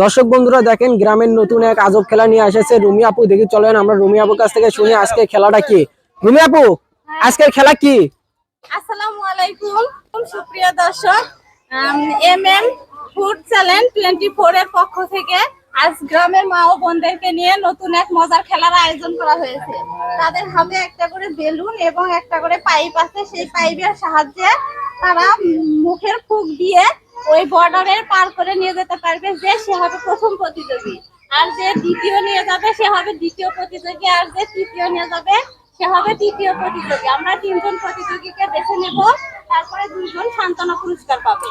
দর্শক বন্ধুরা দেখেন গ্রামের নতুন এক আজব খেলা নিয়ে এসেছে রুমি আপু। দেখি চলেন আমরা রুমি আপুর কাছ থেকে শুনি আজকে খেলাটা কি। রুমি আপু, আজকের খেলা কি? আসসালামু আলাইকুম সুপ্রিয় দর্শক, এমএম ফুড চ্যালেঞ্জ 24 এর পক্ষ থেকে আজ গ্রামের মা ও বোনদেরকে নিয়ে নতুন এক মজার খেলার আয়োজন করা হয়েছে। তাদের হাতে একটা করে বেলুন এবং একটা করে পাইপ আছে। সেই পাইপের সাহায্যে তারা মুখের ফুঁক দিয়ে ওই বর্ডারের পার করে নিয়ে যেতে পারবে। যে সে হবে প্রথম প্রতিযোগী, আর যে দ্বিতীয় নিয়ে যাবে সে হবে দ্বিতীয় প্রতিযোগী, আর যে তৃতীয় নিয়ে যাবে সে হবে তৃতীয় প্রতিযোগী। আমরা 3 জন প্রতিযোগীকে বেছে নেব, তারপরে 2 জন সান্ত্বনা পুরস্কার পাবে।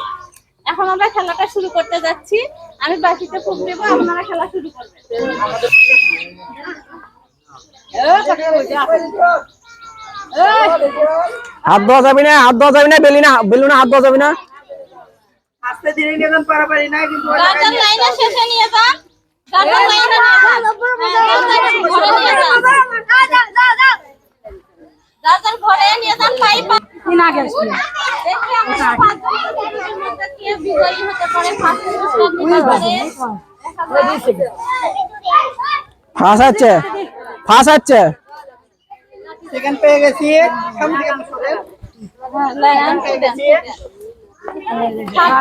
এখন আমরা খেলাটা শুরু করতে যাচ্ছি। আমি বাকিতে ফুঁক দেবো, আপনারা খেলা শুরু করবেন। হাত দেওয়া যাবে না, হাত দেওয়া যাবে না, বেলুনে হাত দেওয়া যাবে না। আস্তে ধীরে নিয়ে যান, পারাপারি না কিন্তু গার্ডেন লাইনে শেষে নিয়ে যান, গার্ডেন লাইনে নিয়ে যান, গার্ডেন ঘরে নিয়ে যান। পাইপ না গেছে দেখি আমরা 5 জনের মধ্যে কে বিজয়ী হতে পারে, ফার্স্ট পুরস্কার নিতে পারে। ফাঁস আছে, ফাঁস আছে। সেকেন্ড পেয়ে গেছি। সামনে থেকে সরেন। লাইন পেয়ে গেছি।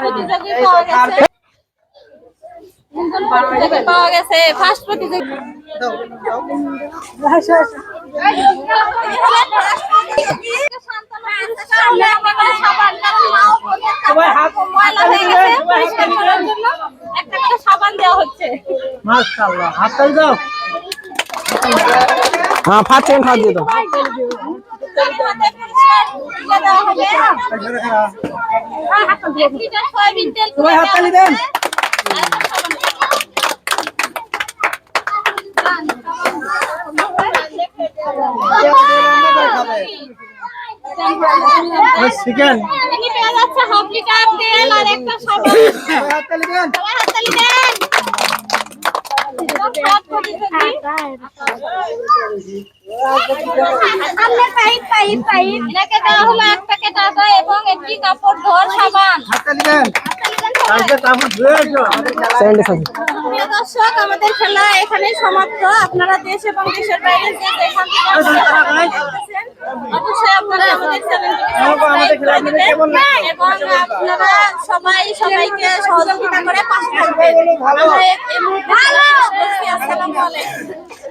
প্রতিযোগী পাওয়া গেছে, 3 জন প্রতিযোগী পাওয়া গেছে। ফার্স্ট প্রতিযোগী সাবান দেওয়া হচ্ছে। মাশাআল্লাহ, হাততালি দাও। হ্যাঁ, 5 সেকেন্ড হাত দিয়ে দাও। হাততালি দেন। সেকেন্ড ইনি পেয়ে যাচ্ছে হাফ লিটার তেল আর একটা সাবান। হাততালি দেন। হাততালি দেন। এনাকে দেওয়া হলো 1 প্যাকেট আদা এবং একটি কাপড় ধোয়ার সাবান। হাততালি দেন। প্রিয় দর্শক, আমাদের খেলা এখানেই সমাপ্ত। আপনারা দেশ এবং দেশের বাইরে যে যেখান থেকে দেখতেছেন, অবশ্যই আপনারা আমাদের চ্যানেলটিকে সাবস্ক্রাইব করে দিবেন এবং আপনারা সবাইকে সহযোগিতা করে পাশে থাকবেন। আমরা এই মুহূর্তে আসসালামু আলাইকুম।